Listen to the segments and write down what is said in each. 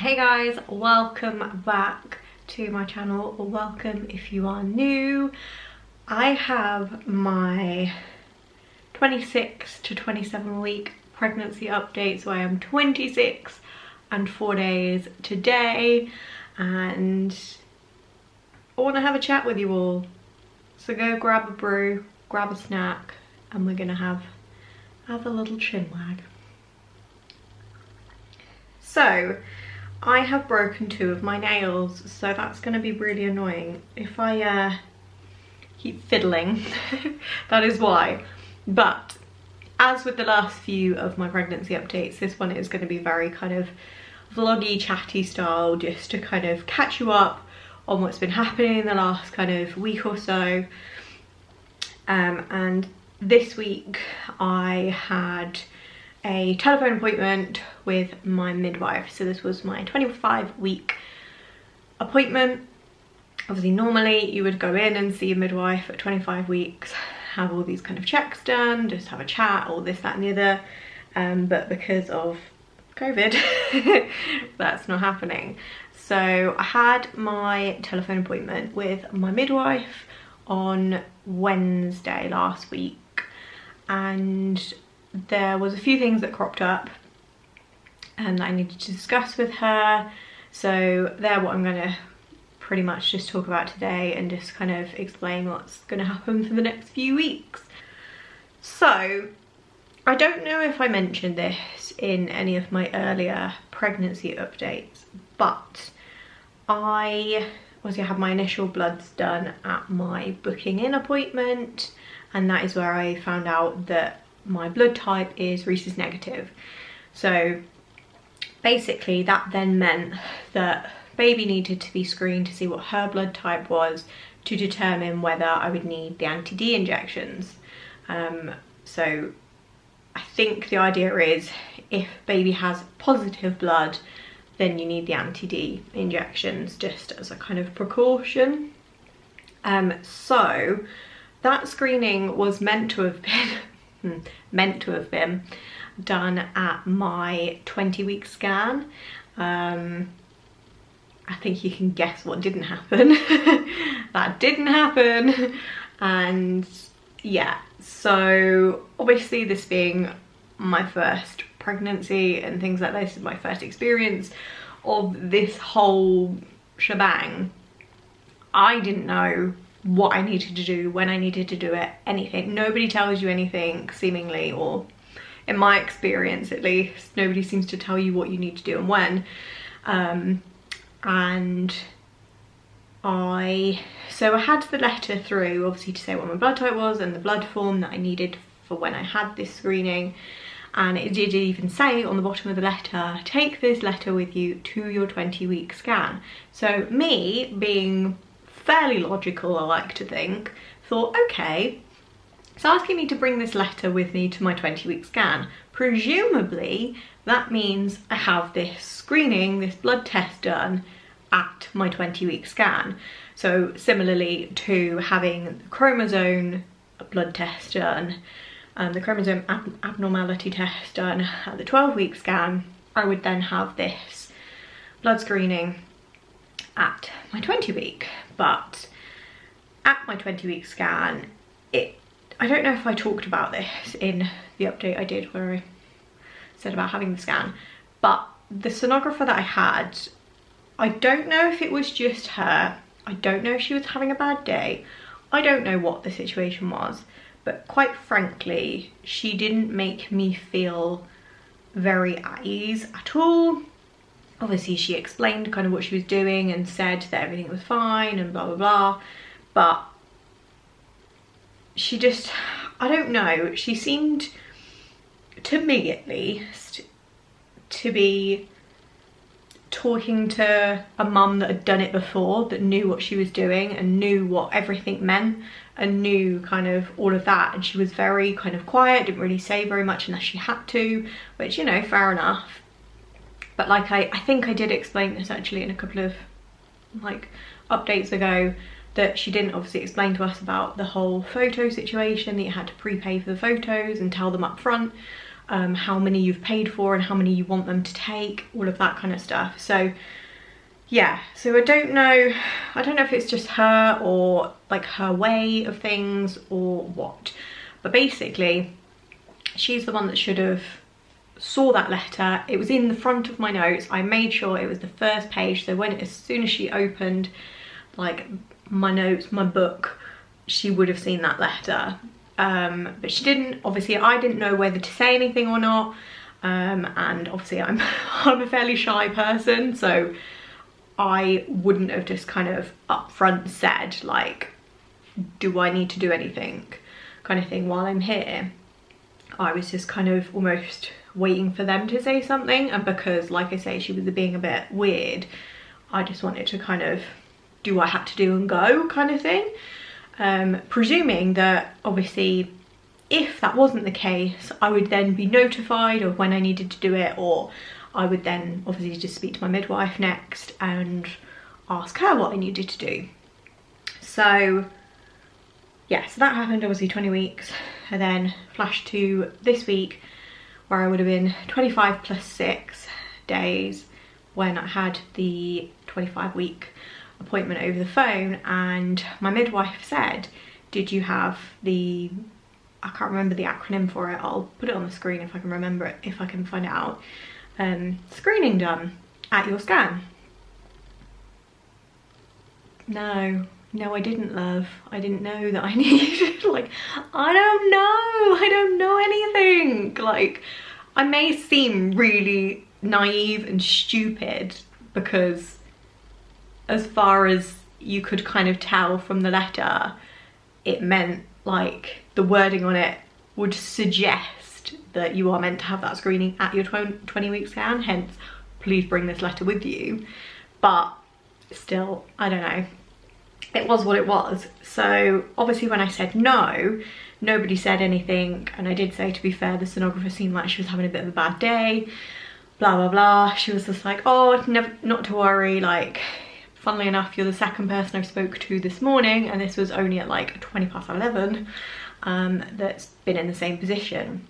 Hey guys, welcome back to my channel, or welcome if you are new. I have my 26 to 27 week pregnancy update, so I am 26 and 4 days today, and I want to have a chat with you all. So go grab a brew, grab a snack, and we're gonna have a little chin wag. So I have broken 2 of my nails, so that's going to be really annoying if I keep fiddling. That is why. But as with the last few of my pregnancy updates, this one is going to be very kind of vloggy, chatty style, just to kind of catch you up on what's been happening in the last kind of week or so. And this week I had a telephone appointment with my midwife. So this was my 25-week appointment. Obviously normally you would go in and see a midwife at 25 weeks, have all these kind of checks done, just have a chat, all this, that and the other, but because of COVID that's not happening. So I had my telephone appointment with my midwife on Wednesday last week, and there was a few things that cropped up and that I needed to discuss with her. So they're what I'm going to pretty much just talk about today and just kind of explain what's going to happen for the next few weeks. So I don't know if I mentioned this in any of my earlier pregnancy updates, but I obviously had my initial bloods done at my booking in appointment, and that is where I found out that my blood type is rhesus negative. So basically that then meant that baby needed to be screened to see what her blood type was to determine whether I would need the anti-D injections. So I think the idea is if baby has positive blood, then you need the anti-D injections just as a kind of precaution. So that screening was meant to have been done at my 20-week scan. I think you can guess what didn't happen. That didn't happen. And yeah, so obviously this being my first pregnancy and things like this, my first experience of this whole shebang, I didn't know what I needed to do, when I needed to do it, anything. Nobody tells you anything, seemingly, or in my experience at least, nobody seems to tell you what you need to do and when. And so I had the letter through, obviously, to say what my blood type was and the blood form that I needed for when I had this screening. And it did even say on the bottom of the letter, take this letter with you to your 20-week scan. So me, being fairly logical, I like to think, thought, okay, it's asking me to bring this letter with me to my 20-week scan. Presumably that means I have this screening, this blood test done at my 20-week scan. So similarly to having the chromosome blood test done, the chromosome abnormality test done at the 12-week scan, I would then have this blood screening at my 20-week. But at my 20-week scan, I don't know if I talked about this in the update I did where I said about having the scan, but the sonographer that I had, I don't know if it was just her, I don't know if she was having a bad day, I don't know what the situation was, but quite frankly, she didn't make me feel very at ease at all. Obviously she explained kind of what she was doing and said that everything was fine and blah blah blah, but she just, I don't know, she seemed, to me at least, to be talking to a mum that had done it before, that knew what she was doing and knew what everything meant and knew kind of all of that. And she was very kind of quiet, didn't really say very much unless she had to, which, you know, fair enough. But like I think I did explain this actually in a couple of like updates ago, that she didn't obviously explain to us about the whole photo situation, that you had to prepay for the photos and tell them up front. how many you've paid for and how many you want them to take, all of that kind of stuff. So yeah, so I don't know if it's just her or like her way of things or what, but basically she's the one that should have saw that letter. It was in the front of my notes. I made sure it was the first page, so as soon as she opened like my notes, my book, she would have seen that letter. But she didn't. Obviously I didn't know whether to say anything or not, and obviously I'm a fairly shy person, so I wouldn't have just kind of upfront said like, do I need to do anything kind of thing while I'm here. I was just kind of almost waiting for them to say something, and because like I say she was being a bit weird, I just wanted to kind of do what I had to do and go kind of thing, presuming that obviously if that wasn't the case I would then be notified of when I needed to do it, or I would then obviously just speak to my midwife next and ask her what I needed to do. So yeah, so that happened obviously 20 weeks, and then flash to this week where I would have been 25 plus 6 days when I had the 25-week appointment over the phone, and my midwife said, did you have the, I can't remember the acronym for it, I'll put it on the screen if I can remember it, if I can find it out, screening done at your scan? No, I didn't, love. I didn't know that I needed, like, I don't know anything. Like, I may seem really naive and stupid because as far as you could kind of tell from the letter, it meant like the wording on it would suggest that you are meant to have that screening at your 20-week scan, hence please bring this letter with you. But still, I don't know, it was what it was. So obviously when I said no, nobody said anything, and I did say, to be fair, the sonographer seemed like she was having a bit of a bad day, blah blah blah. She was just like, oh, not to worry, like, funnily enough, you're the second person I've spoke to this morning, and this was only at like 11:20, that's been in the same position.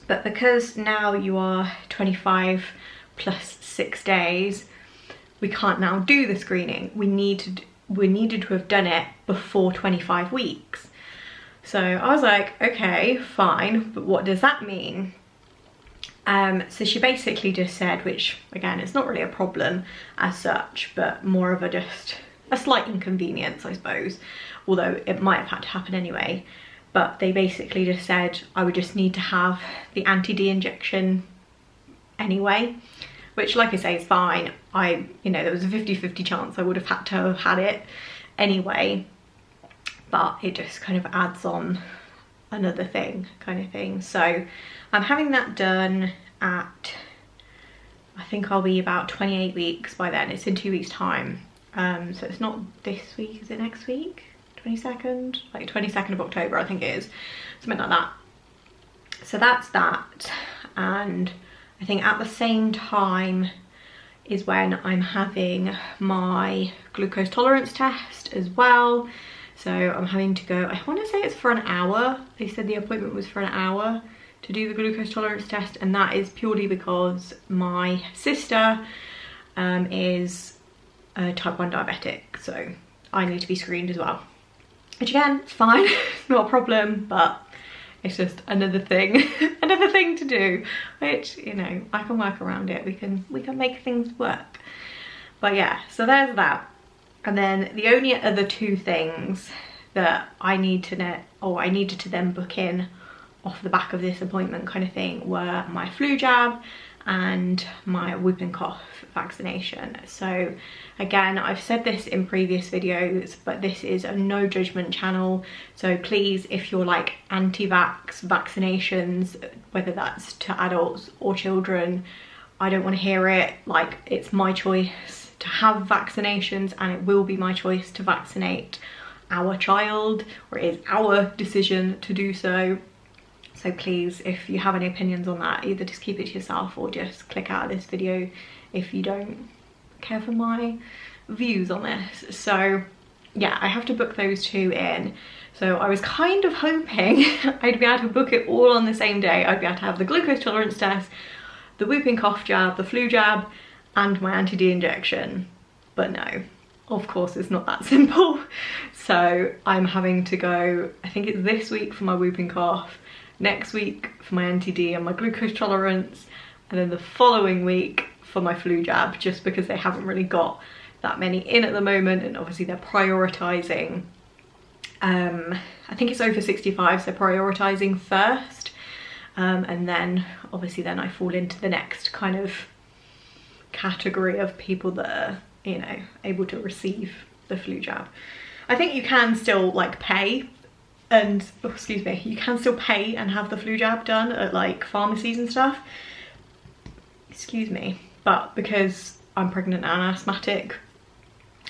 But because now you are 25 plus 6 days, we can't now do the screening. We needed to have done it before 25 weeks. So I was like, okay, fine, but what does that mean? So she basically just said, which again, it's not really a problem as such, but more of just a slight inconvenience, I suppose, although it might have had to happen anyway. But they basically just said I would just need to have the anti-D injection anyway, which, like I say, is fine. You know, there was a 50-50 chance I would have had to have had it anyway, but it just kind of adds on another thing kind of thing. So I'm having that done at, I think I'll be about 28 weeks by then. It's in 2 weeks time. So it's not this week, is it next week? 22nd? Like 22nd of October, I think it is. Something like that. So that's that. And I think at the same time is when I'm having my glucose tolerance test as well. So I'm having to go, I want to say it's for an hour. They said the appointment was for an hour to do the glucose tolerance test, and that is purely because my sister is a type 1 diabetic, so I need to be screened as well. Which again, it's fine, it's not a problem, but it's just another thing, another thing to do, which, you know, I can work around it. We can make things work. But yeah, so there's that. And then the only other two things that I need to know, or I needed to then book in off the back of this appointment kind of thing, were my flu jab and my whooping cough vaccination. So again, I've said this in previous videos, but this is a no judgment channel, so please, if you're like anti-vax vaccinations, whether that's to adults or children, I don't want to hear it. Like, it's my choice to have vaccinations, and it will be my choice to vaccinate our child, or it is our decision to do so. So please, if you have any opinions on that, either just keep it to yourself or just click out of this video if you don't care for my views on this. So yeah, I have to book those 2 in. So I was kind of hoping I'd be able to book it all on the same day. I'd be able to have the glucose tolerance test, the whooping cough jab, the flu jab, and my anti-D injection. But no, of course it's not that simple. So I'm having to go, I think it's this week for my whooping cough, next week for my anti-D and my glucose tolerance, and then the following week for my flu jab, just because they haven't really got that many in at the moment, and obviously they're prioritizing, I think it's over 65, so prioritizing first, and then obviously then I fall into the next kind of category of people that are, you know, able to receive the flu jab. I think you can still like pay and, oh, excuse me, you can still pay and have the flu jab done at like pharmacies and stuff, excuse me, but because I'm pregnant and asthmatic,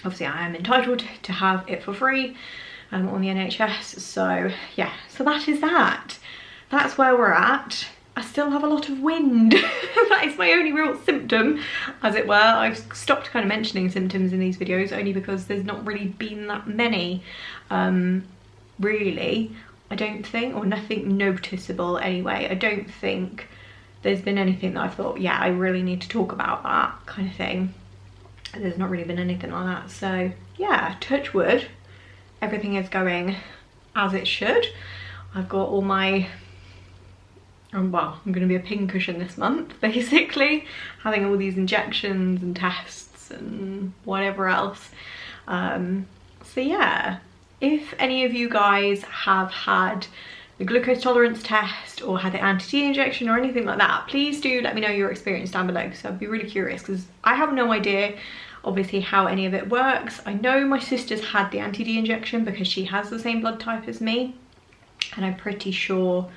obviously I am entitled to have it for free on the NHS. So yeah, so that is that. That's where we're at. I still have a lot of wind. That is my only real symptom, as it were. I've stopped kind of mentioning symptoms in these videos only because there's not really been that many, really, I don't think, or nothing noticeable anyway. I don't think there's been anything that I thought, yeah, I really need to talk about that kind of thing. There's not really been anything like that. So yeah, touch wood, everything is going as it should. I've got all my, well, I'm going to be a pincushion this month, basically, having all these injections and tests and whatever else. So yeah, if any of you guys have had the glucose tolerance test or had the anti-D injection or anything like that, please do let me know your experience down below, because I'd be really curious, because I have no idea obviously how any of it works. I know my sister's had the anti-D injection because she has the same blood type as me, and I'm pretty sure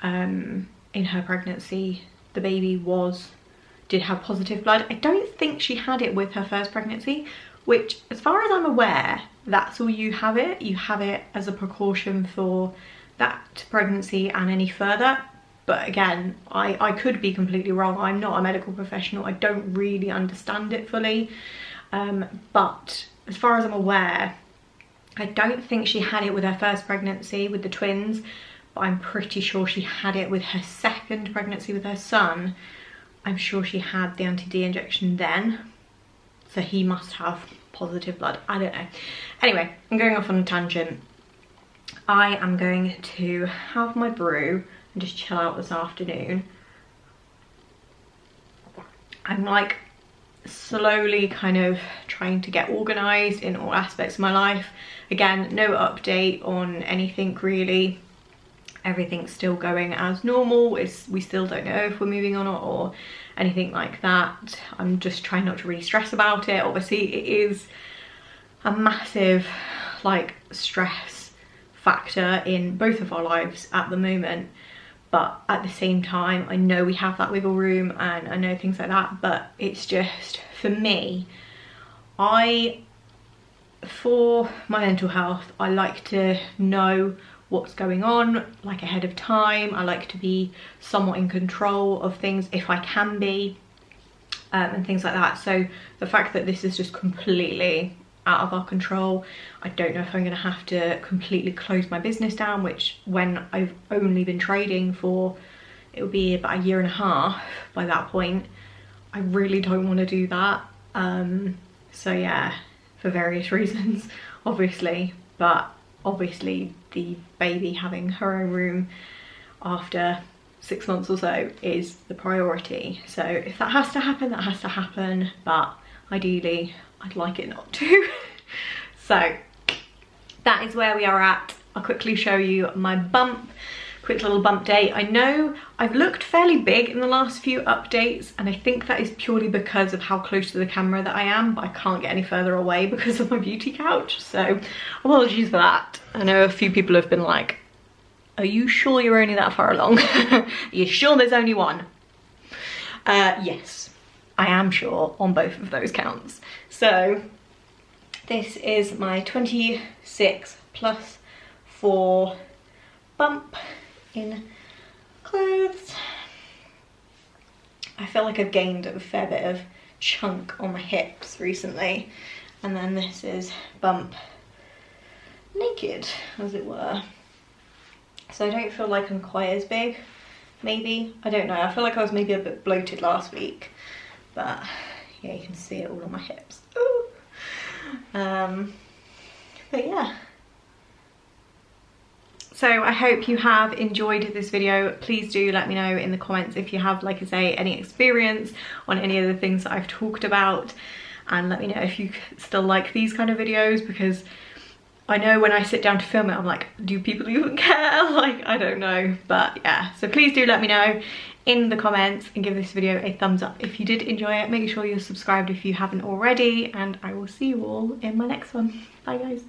in her pregnancy the baby did have positive blood. I don't think she had it with her first pregnancy, which as far as I'm aware, that's all you have it. You have it as a precaution for that pregnancy and any further. But again, I could be completely wrong. I'm not a medical professional. I don't really understand it fully. But as far as I'm aware, I don't think she had it with her first pregnancy with the twins, but I'm pretty sure she had it with her second pregnancy with her son. I'm sure she had the anti-D injection then. So he must have positive blood. I don't know. Anyway, I'm going off on a tangent. I am going to have my brew and just chill out this afternoon. I'm like slowly kind of trying to get organised in all aspects of my life. Again, no update on anything really. Everything's still going as normal. We still don't know if we're moving on or anything like that. I'm just trying not to really stress about it. Obviously it is a massive like stress factor in both of our lives at the moment, but at the same time I know we have that wiggle room and I know things like that, but it's just, for me, for my mental health, I like to know what's going on like ahead of time. I like to be somewhat in control of things if I can be, and things like that. So the fact that this is just completely out of our control, I don't know if I'm going to have to completely close my business down, which when I've only been trading for, it will be about 1.5 years by that point. I really don't want to do that. So yeah, for various reasons obviously, but obviously the baby having her own room after 6 months or so is the priority. So if that has to happen, that has to happen, but ideally I'd like it not to. So that is where we are at. I'll quickly show you my bump, quick little bump day. I know I've looked fairly big in the last few updates, and I think that is purely because of how close to the camera that I am, but I can't get any further away because of my beauty couch, so apologies for that. I know a few people have been like, are you sure you're only that far along? Are you sure there's only one? Yes, I am sure on both of those counts. So this is my 26+4 bump in clothes. I feel like I've gained a fair bit of chunk on my hips recently. And then this is bump naked, as it were. So I don't feel like I'm quite as big, maybe. I don't know, I feel like I was maybe a bit bloated last week, but yeah, you can see it all on my hips. Ooh. But yeah. So I hope you have enjoyed this video. Please do let me know in the comments if you have, like I say, any experience on any of the things that I've talked about, and let me know if you still like these kind of videos, because I know when I sit down to film it, I'm like, do people even care? Like, I don't know. But yeah, so please do let me know in the comments and give this video a thumbs up if you did enjoy it. Make sure you're subscribed if you haven't already, and I will see you all in my next one. Bye guys.